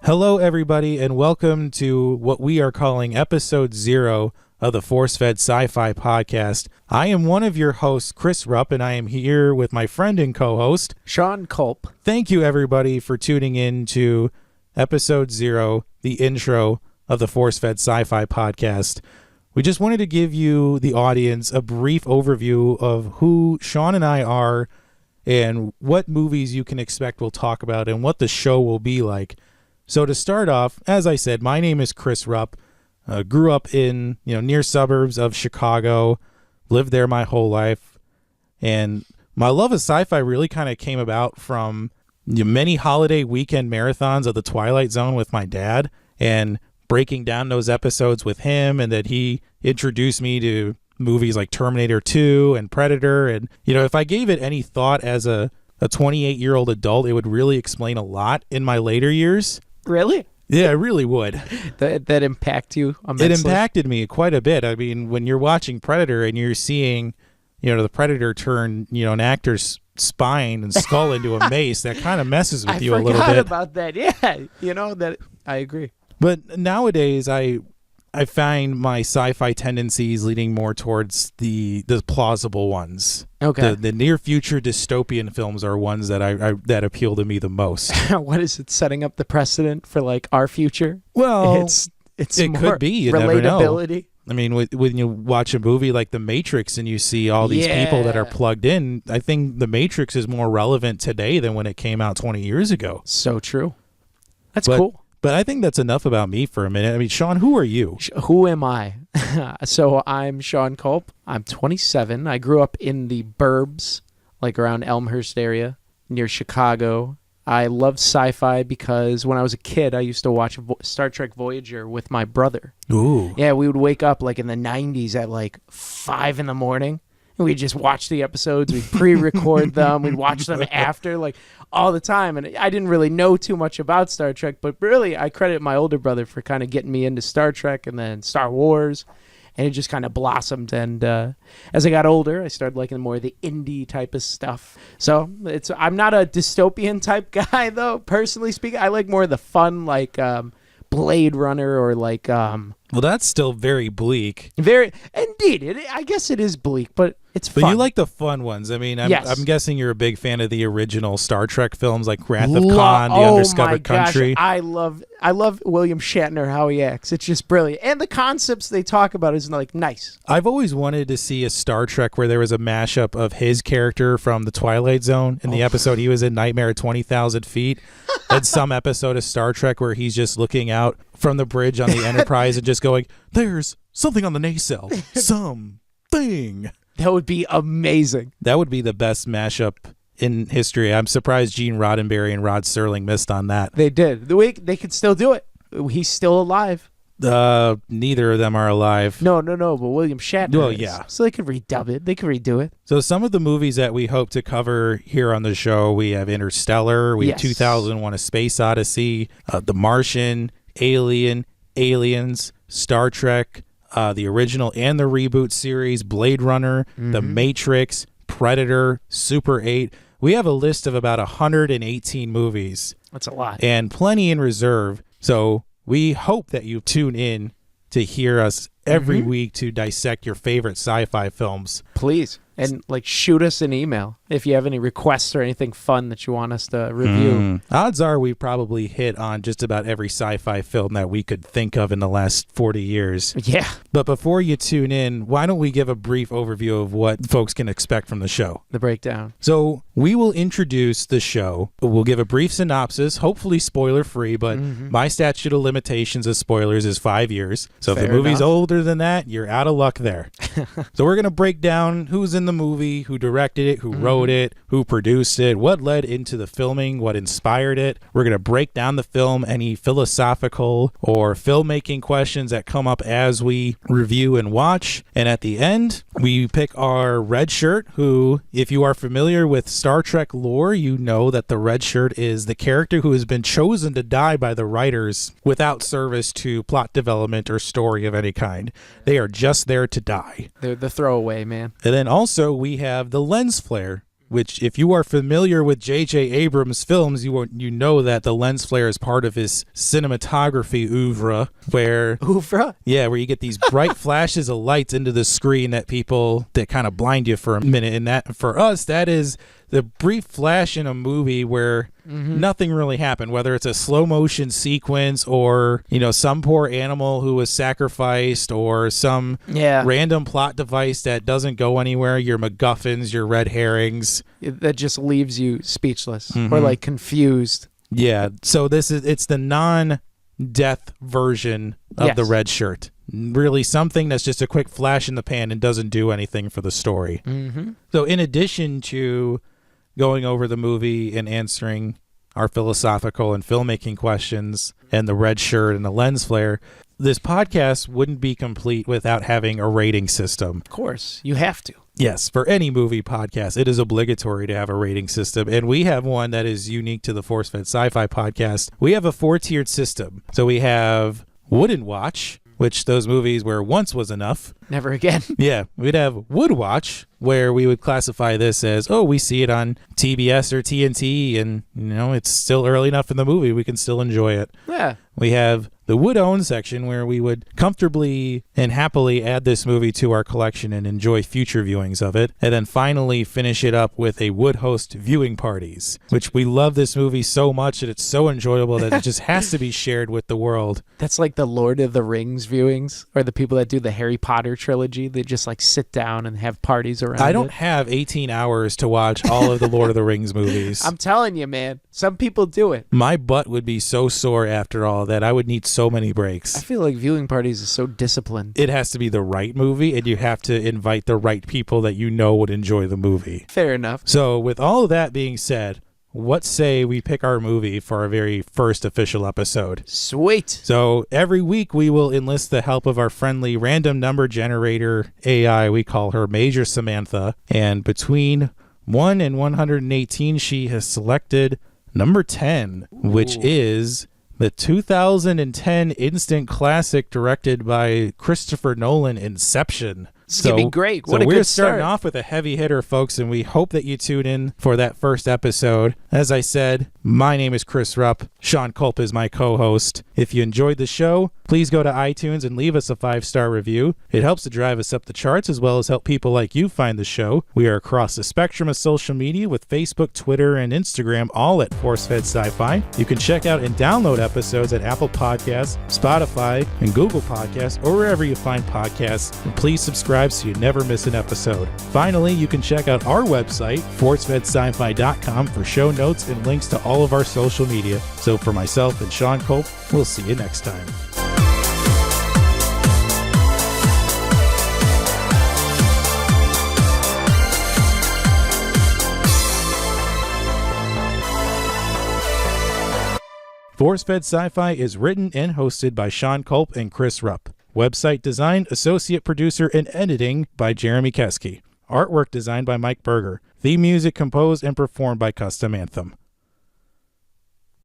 Hello, everybody, and welcome to what we are calling Episode 0 of the Force Fed Sci-Fi Podcast. I am one of your hosts, Chris Rupp, and I am here with my friend and co-host, Sean Culp. Thank you, everybody, for tuning in to Episode 0, the intro of the Force Fed Sci-Fi Podcast. We just wanted to give you, the audience, a brief overview of who Sean and I are and what movies you can expect we'll talk about and what the show will be like. So to start off, as I said, my name is Chris Rupp. Grew up in near suburbs of Chicago, lived there my whole life, and my love of sci-fi really kind of came about from many holiday weekend marathons of The Twilight Zone with my dad, and breaking down those episodes with him, and that he introduced me to movies like Terminator 2 and Predator. And if I gave it any thought as a 28-year-old adult, it would really explain a lot in my later years. Really? Yeah, it really would. That impact you immensely? It impacted me quite a bit. I mean, when you're watching Predator and you're seeing, the Predator turn, an actor's spine and skull into a mace, that kind of messes with you a little bit. I forgot about that. Yeah, that I agree. But nowadays, I find my sci-fi tendencies leading more towards the plausible ones. Okay. The near future dystopian films are ones that that appeal to me the most. What is it, setting up the precedent for like our future? Well, it more could be. You never know. Relatability. I mean, when you watch a movie like The Matrix and you see all these people that are plugged in, I think The Matrix is more relevant today than when it came out 20 years ago. So true. That's cool. But I think that's enough about me for a minute. I mean, Sean, who are you? Who am I? So I'm Sean Culp. I'm 27. I grew up in the burbs, like around Elmhurst area, near Chicago. I love sci-fi because when I was a kid, I used to watch Star Trek Voyager with my brother. Ooh. Yeah, we would wake up like in the 90s at like 5 in the morning. And we'd just watch the episodes. We'd pre-record them. We'd watch them after, like, all the time. And I didn't really know too much about Star Trek, but really I credit my older brother for kind of getting me into Star Trek and then Star Wars. And it just kind of blossomed. And as I got older, I started liking more of the indie type of stuff. So I'm not a dystopian type guy, though, personally speaking. I like more of the fun, like Blade Runner or like... Well, that's still very bleak. Very, indeed. I guess it is bleak, but it's fun. But you like the fun ones. I mean, I'm guessing you're a big fan of the original Star Trek films like Wrath of Khan, The Undiscovered Country. I love William Shatner, how he acts. It's just brilliant. And the concepts they talk about is like nice. I've always wanted to see a Star Trek where there was a mashup of his character from The Twilight Zone in the episode he was in, Nightmare at 20,000 Feet, and some episode of Star Trek where he's just looking out from the bridge on the Enterprise and just going, there's something on the nacelle. Something. That would be amazing. That would be the best mashup in history. I'm surprised Gene Roddenberry and Rod Serling missed on that. They did. They could still do it. He's still alive. Neither of them are alive. No, but William Shatner is. Yeah. So they could redub it. They could redo it. So some of the movies that we hope to cover here on the show, we have Interstellar, we have 2001: A Space Odyssey, The Martian, Alien, Aliens, Star Trek, the original and the reboot series, Blade Runner, The Matrix, Predator, Super 8. We have a list of about 118 movies. That's a lot. And plenty in reserve. So we hope that you tune in to hear us every week to dissect your favorite sci-fi films. Please. And shoot us an email if you have any requests or anything fun that you want us to review. Odds are we probably hit on just about every sci-fi film that we could think of in the last 40 years. Yeah. But before you tune in, why don't we give a brief overview of what folks can expect from the show? The breakdown. So we will introduce the show. We'll give a brief synopsis, hopefully spoiler-free, but my statute of limitations of spoilers is 5 years. So Fair if the movie's enough. older than that, you're out of luck there. So we're going to break down who's in the movie, who directed it, who wrote it, who produced it, what led into the filming, what inspired it. We're going to break down the film, any philosophical or filmmaking questions that come up as we review and watch. And at the end, we pick our red shirt, who, if you are familiar with Star Trek lore, you know that the red shirt is the character who has been chosen to die by the writers without service to plot development or story of any kind. They are just there to die. They're the throwaway, man. And then also we have the lens flare, which if you are familiar with J.J. Abrams' films, you know that the lens flare is part of his cinematography oeuvre, where you get these bright flashes of lights into the screen that kind of blind you for a minute. And that, for us, that is the brief flash in a movie where nothing really happened, whether it's a slow motion sequence or, some poor animal who was sacrificed or some random plot device that doesn't go anywhere, your MacGuffins, your red herrings. That just leaves you speechless or like confused. Yeah. So it's the non-death version of the red shirt. Really something that's just a quick flash in the pan and doesn't do anything for the story. So in addition to going over the movie and answering our philosophical and filmmaking questions and the red shirt and the lens flare, this podcast wouldn't be complete without having a rating system. Of course, you have to. Yes, for any movie podcast, it is obligatory to have a rating system, and we have one that is unique to the Force Fed Sci-Fi Podcast. We have a 4-tiered system. So we have Wouldn't Watch, which those movies where once was enough. Never again. Yeah, we'd have Would Watch, where we would classify this as, we see it on TBS or TNT, and, it's still early enough in the movie, we can still enjoy it. Yeah. We have the Would Own section, where we would comfortably and happily add this movie to our collection and enjoy future viewings of it. And then finally finish it up with a Would Host viewing parties, which we love this movie so much that it's so enjoyable that it just has to be shared with the world. That's like the Lord of the Rings viewings, or the people that do the Harry Potter trilogy. They just like sit down and have parties around I don't have 18 hours to watch all of the Lord of the Rings movies. I'm telling you, man. Some people do it. My butt would be so sore after all that I would need so many breaks. I feel like viewing parties is so disciplined. It has to be the right movie, and you have to invite the right people that would enjoy the movie. Fair enough. So with all of that being said, what say we pick our movie for our very first official episode? Sweet. So every week we will enlist the help of our friendly random number generator AI. We call her Major Samantha. And between 1 and 118, she has selected number 10, which is the 2010 instant classic directed by Christopher Nolan, Inception. It's going to be great. What a we're good starting start. off with a heavy hitter, folks, and we hope that you tune in for that first episode. As I said, my name is Chris Rupp. Sean Culp is my co-host. If you enjoyed the show, please go to iTunes and leave us a 5-star review. It helps to drive us up the charts as well as help people like you find the show. We are across the spectrum of social media with Facebook, Twitter, and Instagram, all at Force Fed Sci-Fi. You can check out and download episodes at Apple Podcasts, Spotify, and Google Podcasts, or wherever you find podcasts. And please subscribe so you never miss an episode. Finally, you can check out our website, forcefedsci-fi.com, for show notes and links to all of our social media. So for myself and Sean Culp, we'll see you next time. Force Fed Sci-Fi is written and hosted by Sean Culp and Chris Rupp. Website design, associate producer, and editing by Jeremy Keski. Artwork designed by Mike Berger. Theme music composed and performed by Custom Anthem.